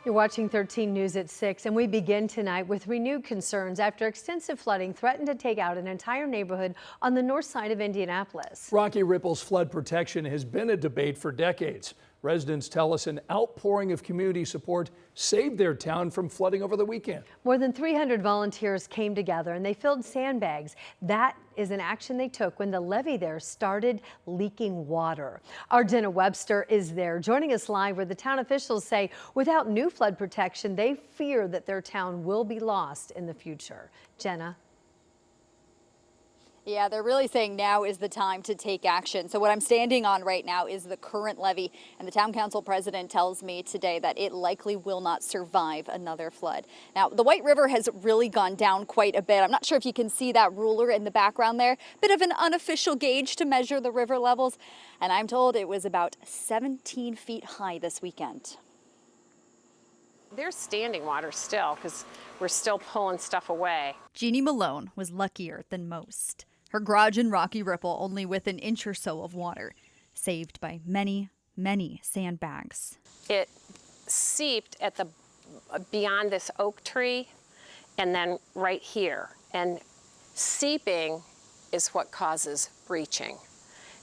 You're watching 13 News at 6, and we begin tonight with renewed concerns after extensive flooding threatened to take out an entire neighborhood on the north side of Indianapolis. Rocky Ripple's flood protection has been a debate for decades. Residents tell us an outpouring of community support saved their town from flooding over the weekend. More than 300 volunteers came together and they filled sandbags. That is an action they took when the levee there started leaking water. Our Jenna Webster is there joining us live, where the town officials say without new flood protection, they fear that their town will be lost in the future. Jenna. Yeah, they're really saying now is the time to take action. So what I'm standing on right now is the current levee, and the town council president tells me today that it likely will not survive another flood. Now, the White River has really gone down quite a bit. I'm not sure if you can see that ruler in the background there. Bit of an unofficial gauge to measure the river levels, and I'm told it was about 17 feet high this weekend. There's standing water still because we're still pulling stuff away. Jeannie Malone was luckier than most. Her garage in Rocky Ripple only with an inch or so of water, saved by many, many sandbags. It seeped at the beyond this oak tree and then right here. And seeping is what causes breaching.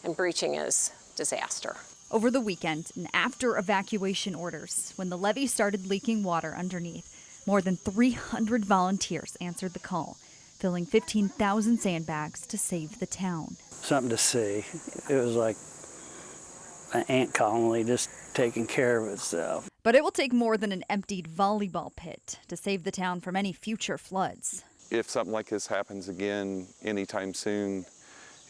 And breaching is disaster. Over the weekend and after evacuation orders, when the levee started leaking water underneath, more than 300 volunteers answered the call, filling 15,000 sandbags to save the town. Something to see. It was like an ant colony just taking care of itself. But it will take more than an emptied volleyball pit to save the town from any future floods. If something like this happens again anytime soon,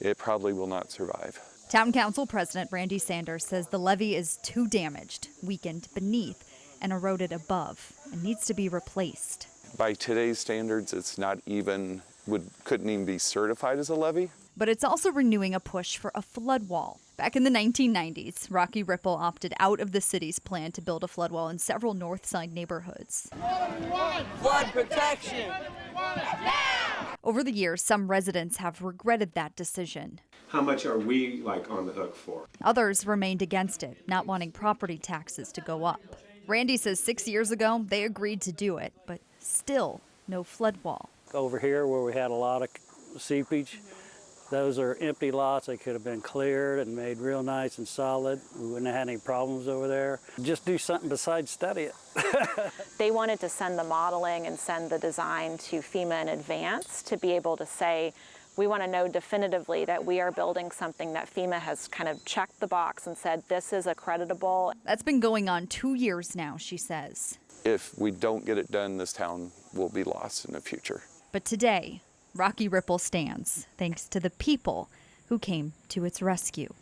it probably will not survive. Town Council President Randy Sanders says the levee is too damaged, weakened beneath, and eroded above, and needs to be replaced. By today's standards, it's not even, couldn't even be certified as a levee. But it's also renewing a push for a flood wall. Back in the 1990s, Rocky Ripple opted out of the city's plan to build a flood wall in several north side neighborhoods. Flood protection! Over the years, some residents have regretted that decision. How much are we on the hook for? Others remained against it, not wanting property taxes to go up. Randy says 6 years ago, they agreed to do it, but still no flood wall. Over here where we had a lot of seepage, those are empty lots. They could have been cleared and made real nice and solid. We wouldn't have had any problems over there. Just do something besides study it. They wanted to send the modeling and send the design to FEMA in advance to be able to say, we want to know definitively that we are building something that FEMA has kind of checked the box and said this is accreditable. That's been going on 2 years now, she says. If we don't get it done, this town will be lost in the future. But today, Rocky Ripple stands thanks to the people who came to its rescue.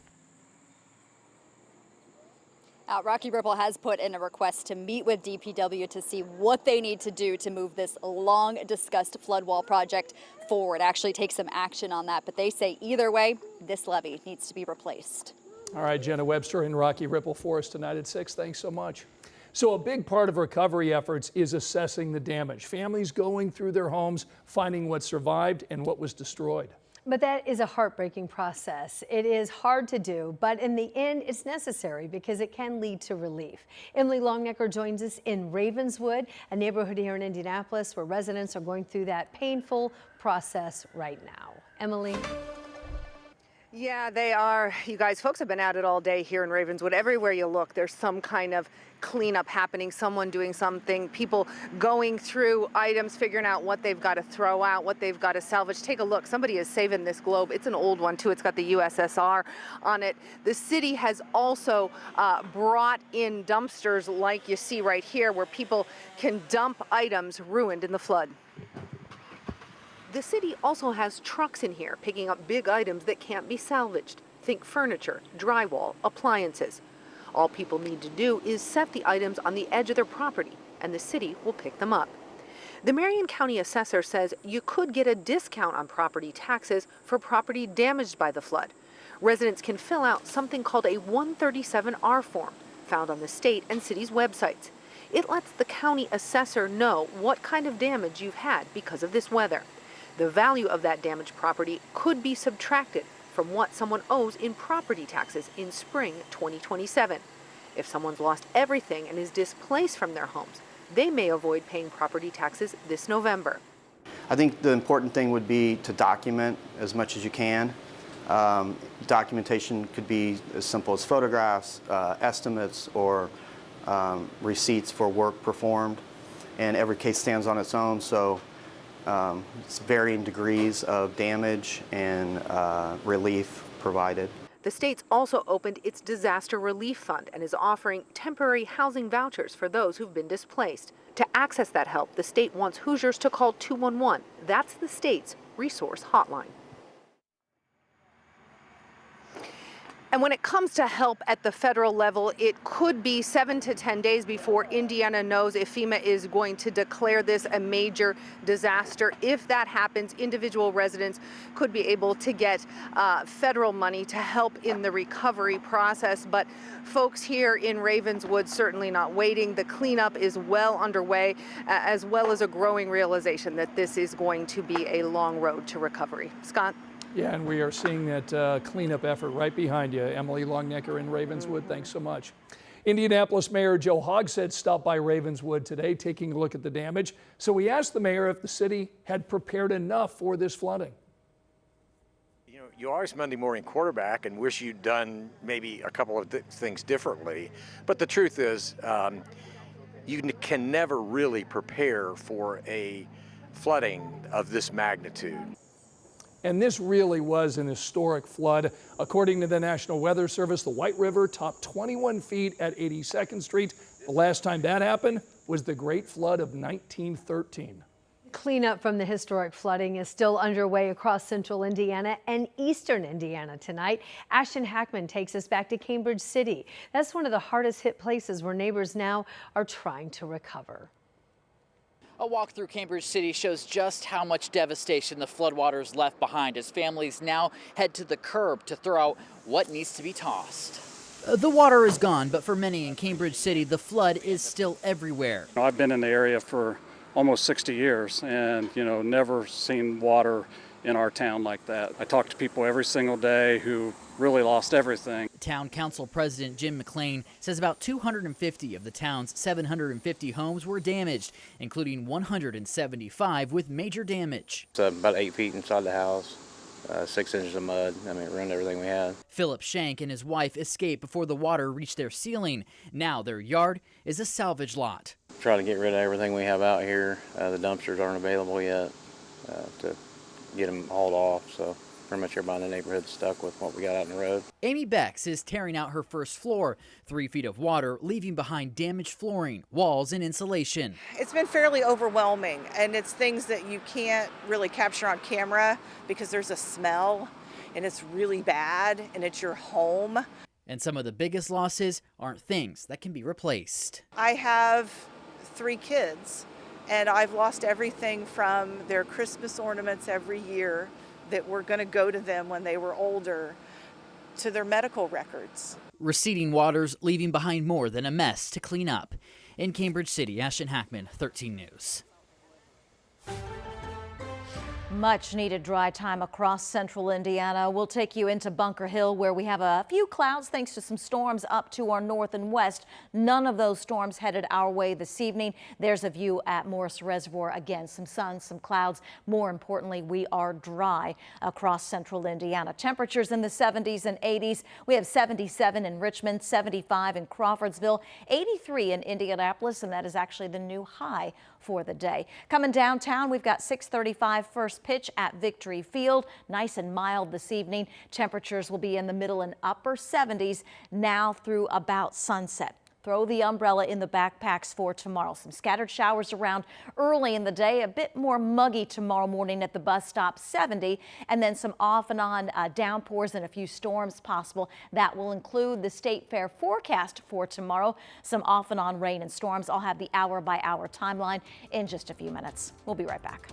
Rocky Ripple has put in a request to meet with DPW to see what they need to do to move this long-discussed flood wall project forward, actually take some action on that. But they say either way, this levee needs to be replaced. All right, Jenna Webster in Rocky Ripple for us tonight at 6. Thanks so much. So a big part of recovery efforts is assessing the damage. Families going through their homes, finding what survived and what was destroyed. But that is a heartbreaking process. It is hard to do, but in the end, it's necessary because it can lead to relief. Emily Longnecker joins us in Ravenswood, a neighborhood here in Indianapolis where residents are going through that painful process right now. Emily. Yeah, they are. You guys, folks have been at it all day here in Ravenswood. Everywhere you look, there's some kind of cleanup happening, someone doing something, people going through items, figuring out what they've got to throw out, what they've got to salvage. Take a look. Somebody is saving this globe. It's an old one, too. It's got the USSR on it. The city has also brought in dumpsters like you see right here where people can dump items ruined in the flood. The city also has trucks in here picking up big items that can't be salvaged. Think furniture, drywall, appliances. All people need to do is set the items on the edge of their property, and the city will pick them up. The Marion County assessor says you could get a discount on property taxes for property damaged by the flood. Residents can fill out something called a 137R form, found on the state and city's websites. It lets the county assessor know what kind of damage you've had because of this weather. The value of that damaged property could be subtracted from what someone owes in property taxes in spring 2027. If someone's lost everything and is displaced from their homes, they may avoid paying property taxes this November. I think the important thing would be to document as much as you can. Documentation could be as simple as photographs, estimates, or receipts for work performed. And every case stands on its own, so it's varying degrees of damage and relief provided. The state's also opened its disaster relief fund and is offering temporary housing vouchers for those who've been displaced. To access that help, the state wants Hoosiers to call 211. That's the state's resource hotline. And when it comes to help at the federal level, it could be 7 to 10 days before Indiana knows if FEMA is going to declare this a major disaster. If that happens, individual residents could be able to get federal money to help in the recovery process. But folks here in Ravenswood certainly not waiting. The cleanup is well underway, as well as a growing realization that this is going to be a long road to recovery. Scott? Yeah, and we are seeing that cleanup effort right behind you. Emily Longnecker in Ravenswood, thanks so much. Indianapolis Mayor Joe Hogsett stopped by Ravenswood today taking a look at the damage. So we asked the mayor if the city had prepared enough for this flooding. You know, you always Monday morning quarterback and wish you'd done maybe a couple of things differently. But the truth is, you can never really prepare for a flooding of this magnitude. And this really was an historic flood. According to the National Weather Service, the White River topped 21 feet at 82nd Street. The last time that happened was the Great Flood of 1913. Cleanup from the historic flooding is still underway across central Indiana and eastern Indiana tonight. Ashton Hackman takes us back to Cambridge City. That's one of the hardest hit places where neighbors now are trying to recover. A walk through Cambridge City shows just how much devastation the floodwaters left behind as families now head to the curb to throw out what needs to be tossed. The water is gone, but for many in Cambridge City, the flood is still everywhere. I've been in the area for almost 60 years and, never seen water in our town like that. I talk to people every single day who really lost everything. Town Council President Jim McLean says about 250 of the town's 750 homes were damaged, including 175 with major damage. It's about 8 feet inside the house, 6 inches of mud. It ruined everything we had. Philip Shank and his wife escaped before the water reached their ceiling. Now their yard is a salvage lot. Trying to get rid of everything we have out here. The dumpsters aren't available yet to get them hauled off, so pretty much everybody in the neighborhood's stuck with what we got out in the road. Amy Bex is tearing out her first floor, 3 feet of water, leaving behind damaged flooring, walls, and insulation. It's been fairly overwhelming, and it's things that you can't really capture on camera because there's a smell, and it's really bad, and it's your home. And some of the biggest losses aren't things that can be replaced. I have 3 kids, and I've lost everything from their Christmas ornaments every year that were going to go to them when they were older, to their medical records. Receding waters leaving behind more than a mess to clean up. In Cambridge City, Ashton Hackman, 13 News. Much needed dry time across central Indiana. We'll take you into Bunker Hill, where we have a few clouds thanks to some storms up to our north and west. None of those storms headed our way this evening. There's a view at Morris Reservoir. Again, some sun, some clouds. More importantly, we are dry across central Indiana. Temperatures in the 70s and 80s. We have 77 in Richmond, 75 in Crawfordsville, 83 in Indianapolis, and that is actually the new high for the day. Coming downtown, we've got 6:35 first pitch at Victory Field. Nice and mild this evening. Temperatures will be in the middle and upper 70s now through about sunset. Throw the umbrella in the backpacks for tomorrow. Some scattered showers around early in the day. A bit more muggy tomorrow morning at the bus stop, 70, and then some off and on downpours and a few storms possible. That will include the State Fair forecast for tomorrow. Some off and on rain and storms. I'll have the hour-by-hour timeline in just a few minutes. We'll be right back.